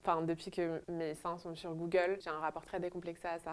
Enfin, depuis que mes seins sont sur Google, j'ai un rapport très décomplexé à ça.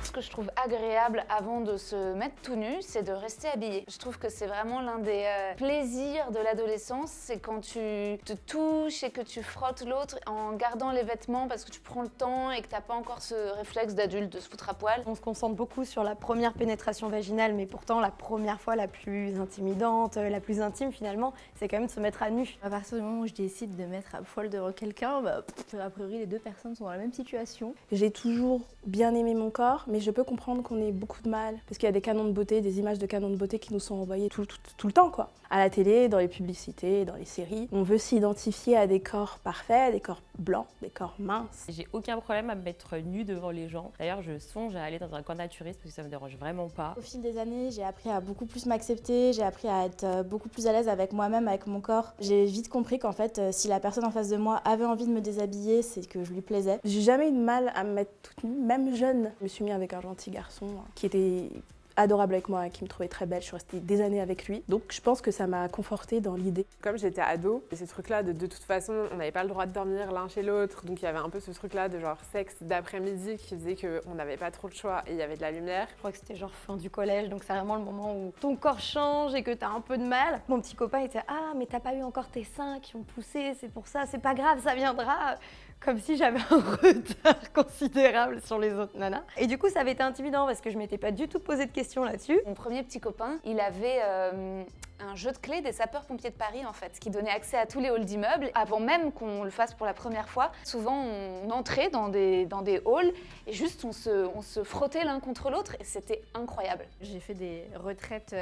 Ce que je trouve agréable avant de se mettre tout nu, c'est de rester habillé. Je trouve que c'est vraiment l'un des plaisirs de l'adolescence, c'est quand tu te touches et que tu frottes l'autre en gardant les vêtements parce que tu prends le temps et que t'as pas encore ce réflexe d'adulte de se foutre à poil. On se concentre beaucoup sur la première pénétration vaginale, mais pourtant la première fois la plus intimidante, la plus intime finalement, c'est quand même de se mettre à nu. À partir du moment où je décide de mettre à poil devant quelqu'un, a priori les deux personnes sont dans la même situation. J'ai toujours bien aimé mon corps, mais je peux comprendre qu'on ait beaucoup de mal. Parce qu'il y a des canons de beauté, des images de canons de beauté qui nous sont envoyées tout le temps, quoi. À la télé, dans les publicités, dans les séries. On veut s'identifier à des corps parfaits, des corps blancs, des corps minces. J'ai aucun problème à me mettre nue devant les gens. D'ailleurs, je songe à aller dans un camp naturiste parce que ça me dérange vraiment pas. Au fil des années, j'ai appris à beaucoup plus m'accepter, j'ai appris à être beaucoup plus à l'aise avec moi-même, avec mon corps. J'ai vite compris qu'en fait, si la personne en face de moi avait envie de me déshabiller, c'est que je lui plaisais. J'ai jamais eu de mal à me mettre toute nue, même jeune. Je me suis mis avec un gentil garçon qui était adorable avec moi, qui me trouvait très belle. Je suis restée des années avec lui. Donc je pense que ça m'a confortée dans l'idée. Comme j'étais ado, et ces trucs-là, de toute façon, on n'avait pas le droit de dormir l'un chez l'autre. Donc il y avait un peu ce truc-là de genre sexe d'après-midi qui faisait qu'on n'avait pas trop le choix et il y avait de la lumière. Je crois que c'était genre fin du collège, donc c'est vraiment le moment où ton corps change et que t'as un peu de mal. Mon petit copain était « Ah, mais t'as pas eu encore tes seins qui ont poussé, c'est pour ça, c'est pas grave, ça viendra !» Comme si j'avais un retard considérable sur les autres nanas. Et du coup, ça avait été intimidant parce que je m'étais pas du tout posé de questions là-dessus. Mon premier petit copain, il avait un jeu de clés des sapeurs-pompiers de Paris en fait, qui donnait accès à tous les halls d'immeubles. Avant même qu'on le fasse pour la première fois, souvent on entrait dans des halls et juste on se frottait l'un contre l'autre et c'était incroyable. J'ai fait des retraites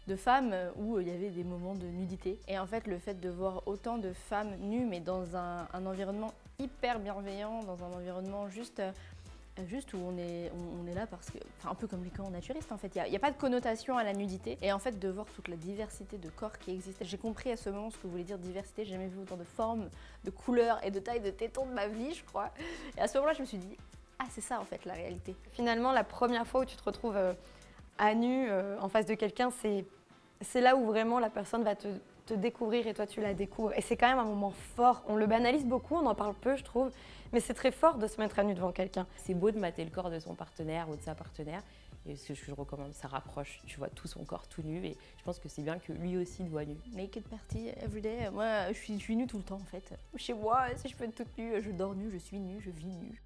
de femmes où il y avait des moments de nudité. Et en fait, le fait de voir autant de femmes nues, mais dans un environnement hyper bienveillant, dans un environnement juste où on est là parce que, enfin un peu comme les camps naturistes en fait, il n'y a pas de connotation à la nudité et en fait de voir toute la diversité de corps qui existait. J'ai compris à ce moment ce que voulait dire diversité, j'ai jamais vu autant de formes, de couleurs et de tailles de tétons de ma vie je crois. Et à ce moment-là je me suis dit, ah c'est ça en fait la réalité. Finalement la première fois où tu te retrouves à nu en face de quelqu'un, c'est là où vraiment la personne va te découvrir et toi tu la découvres. Et c'est quand même un moment fort. On le banalise beaucoup, on en parle peu je trouve, mais c'est très fort de se mettre à nu devant quelqu'un. C'est beau de mater le corps de son partenaire ou de sa partenaire. Et ce que je recommande, ça rapproche, tu vois tout son corps tout nu et je pense que c'est bien que lui aussi le voit nu. Naked party everyday, moi je suis nue tout le temps en fait. Chez moi, si je peux être toute nue, je dors nue, je suis nue, je vis nue.